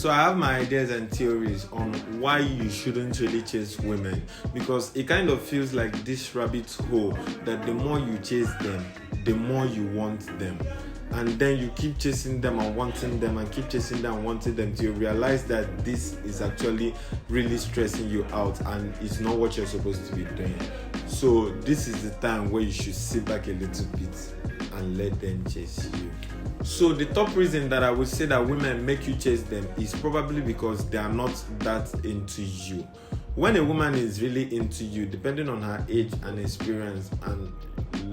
So I have my ideas and theories on why you shouldn't really chase women, because it kind of feels like this rabbit hole that the more you chase them, the more you want them. And then you keep chasing them and wanting them and keep chasing them and wanting them till you realize that this is actually really stressing you out and it's not what you're supposed to be doing. So this is the time where you should sit back a little bit and let them chase you. So the top reason that I would say that women make you chase them is probably because they are not that into you. When a woman is really into you, depending on her age and experience and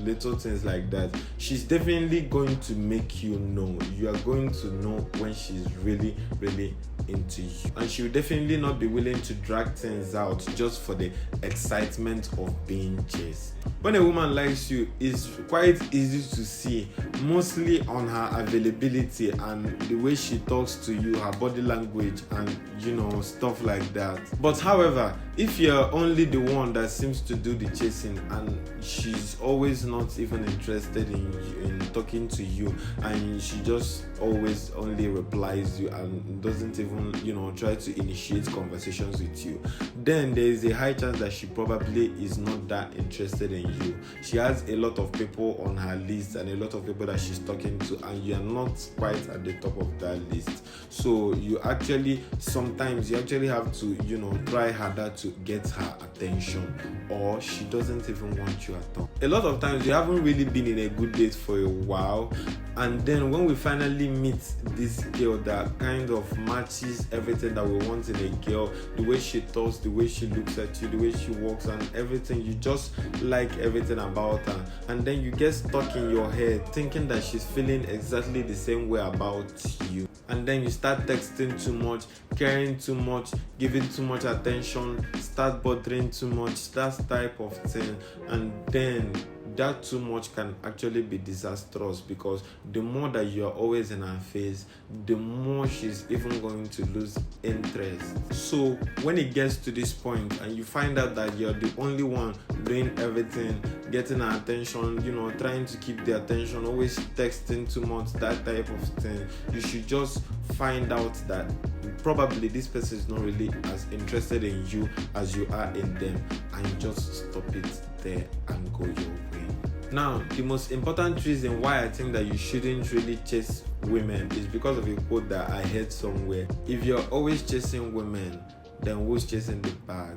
little things like that, she's definitely going to make you know. You are going to know when she's really into you, and she will definitely not be willing to drag things out just for the excitement of being chased. When a woman likes you, it's quite easy to see, mostly on her availability and the way she talks to you, her body language, and stuff like that. But however, if you're only the one that seems to do the chasing and she's always not even interested in talking to you, and she just always only replies you and doesn't even try to initiate conversations with you, then there is a high chance that she probably is not that interested in you. She has a lot of people on her list and a lot of people that she's talking to, and you are not quite at the top of that list. So sometimes you actually have to try harder to get her attention, or she doesn't even want you at all. A lot of times you haven't really been in a good date for a while, and then when we finally meet this girl that kind of matches everything that we want in a girl, the way she talks, the way she looks at you, the way she walks and everything, you just like everything about her, and then you get stuck in your head thinking that she's feeling exactly the same way about you, and then you start texting too much, caring too much, giving too much attention, start bothering too much, that type of thing. And then that too much can actually be disastrous, because the more that you're always in her face, the more she's even going to lose interest. So when it gets to this point and you find out that you're the only one doing everything, getting her attention, trying to keep the attention, always texting too much, that type of thing, you should just find out that probably this person is not really as interested in you as you are in them, and just stop it there and go your way. Now, the most important reason why I think that you shouldn't really chase women is because of a quote that I heard somewhere. If you're always chasing women, then who's chasing the bag?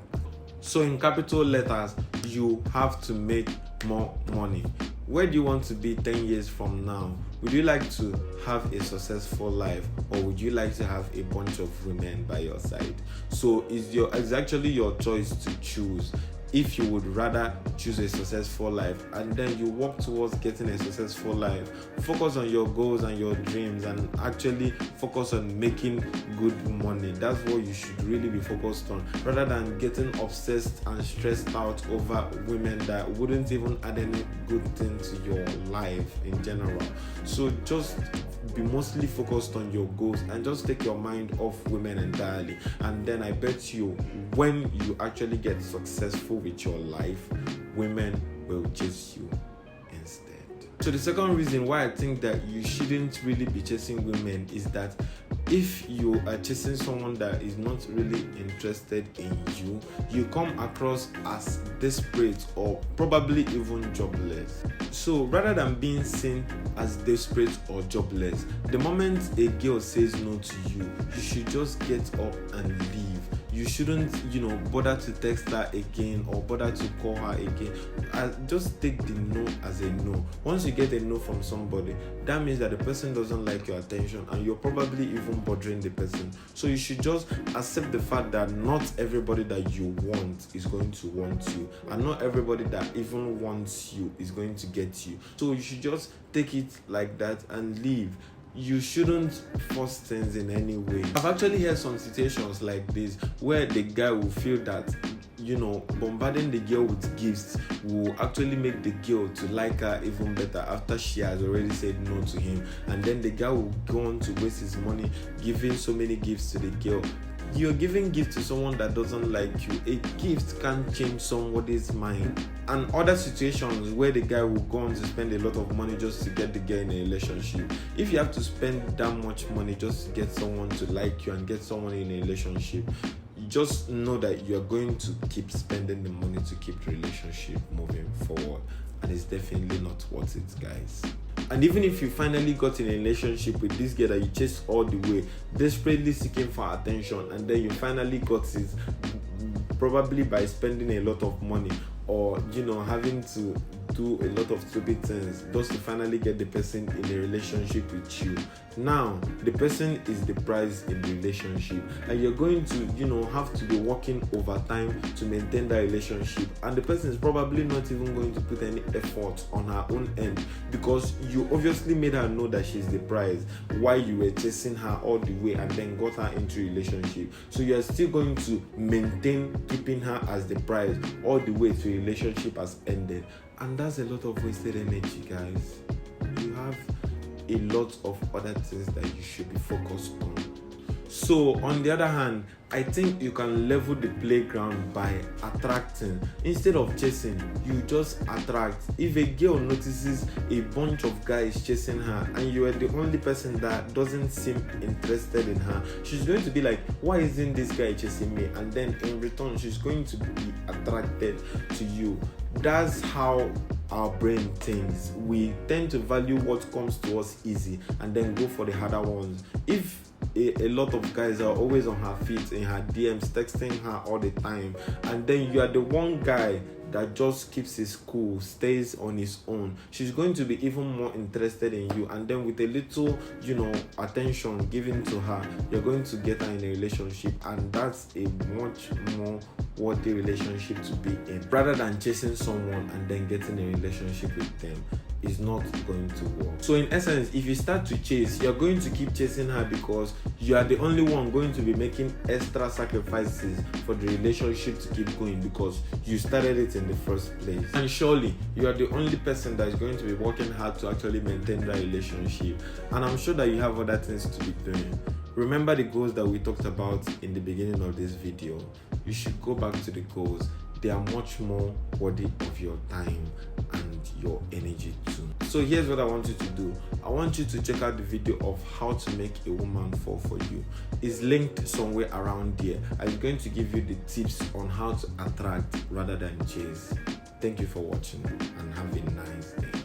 So in capital letters, you have to make more money. Where do you want to be 10 years from now? Would you like to have a successful life, or would you like to have a bunch of women by your side? So it's actually your choice to choose. If you would rather choose a successful life and then you work towards getting a successful life, focus on your goals and your dreams and actually focus on making good money. That's what you should really be focused on, rather than getting obsessed and stressed out over women that wouldn't even add any good thing to your life in general. So just be mostly focused on your goals and just take your mind off women entirely, and then I bet you, when you actually get successful with your life, women will chase you instead. So the second reason why I think that you shouldn't really be chasing women is that if you are chasing someone that is not really interested in you, you come across as desperate or probably even jobless. So rather than being seen as desperate or jobless, the moment a girl says no to you, you should just get up and leave. You shouldn't, bother to text her again or bother to call her again. Just take the no as a no. Once you get a no from somebody, that means that the person doesn't like your attention and you're probably even bothering the person. So you should just accept the fact that not everybody that you want is going to want you, and not everybody that even wants you is going to get you. So you should just take it like that and leave. You shouldn't force things in any way. I've actually heard some situations like this where the guy will feel that bombarding the girl with gifts will actually make the girl to like her even better after she has already said no to him, and then the guy will go on to waste his money giving so many gifts to the girl. you're giving gift to someone that doesn't like you. A gift can't change somebody's mind. And other situations where the guy will go on to spend a lot of money just to get the girl in a relationship. If you have to spend that much money just to get someone to like you and get someone in a relationship, just know that you're going to keep spending the money to keep the relationship moving forward, and it's definitely not worth it, guys. And even if you finally got in a relationship with this girl that you chased all the way, desperately seeking for attention, and then you finally got it probably by spending a lot of money, or having to do a lot of stupid things just to finally get the person in a relationship with you. Now the person is the prize in the relationship, and you're going to have to be working overtime to maintain that relationship, and the person is probably not even going to put any effort on her own end, because you obviously made her know that she's the prize while you were chasing her all the way and then got her into a relationship. So you're still going to maintain keeping her as the prize all the way to a relationship has ended, and that's a lot of wasted energy, guys. You have a lot of other things that you should be focused on. So on the other hand, I think you can level the playground by attracting instead of chasing. You just attract. If a girl notices a bunch of guys chasing her and you are the only person that doesn't seem interested in her, she's going to be like, why isn't this guy chasing me? And then in return, she's going to be attracted to you. That's how our brain thinks. We tend to value what comes to us easy and then go for the harder ones. If a lot of guys are always on her feet, in her DMs, texting her all the time, and then you are the one guy that just keeps his cool, stays on his own, she's going to be even more interested in you, and then with a little attention given to her, you're going to get her in a relationship, and that's a much more worthy relationship to be in, rather than chasing someone and then getting a relationship with them. Is not going to work. So in essence, if you start to chase, you're going to keep chasing her because you are the only one going to be making extra sacrifices for the relationship to keep going, because you started it in the first place. And surely you are the only person that is going to be working hard to actually maintain that relationship, and I'm sure that you have other things to be doing. Remember the goals that we talked about in the beginning of this video. You should go back to the goals. They are much more worthy of your time and your energy too. So here's what I want you to do. I want you to check out the video of how to make a woman fall for you. It's linked somewhere around here. I'm going to give you the tips on how to attract rather than chase. Thank you for watching and have a nice day.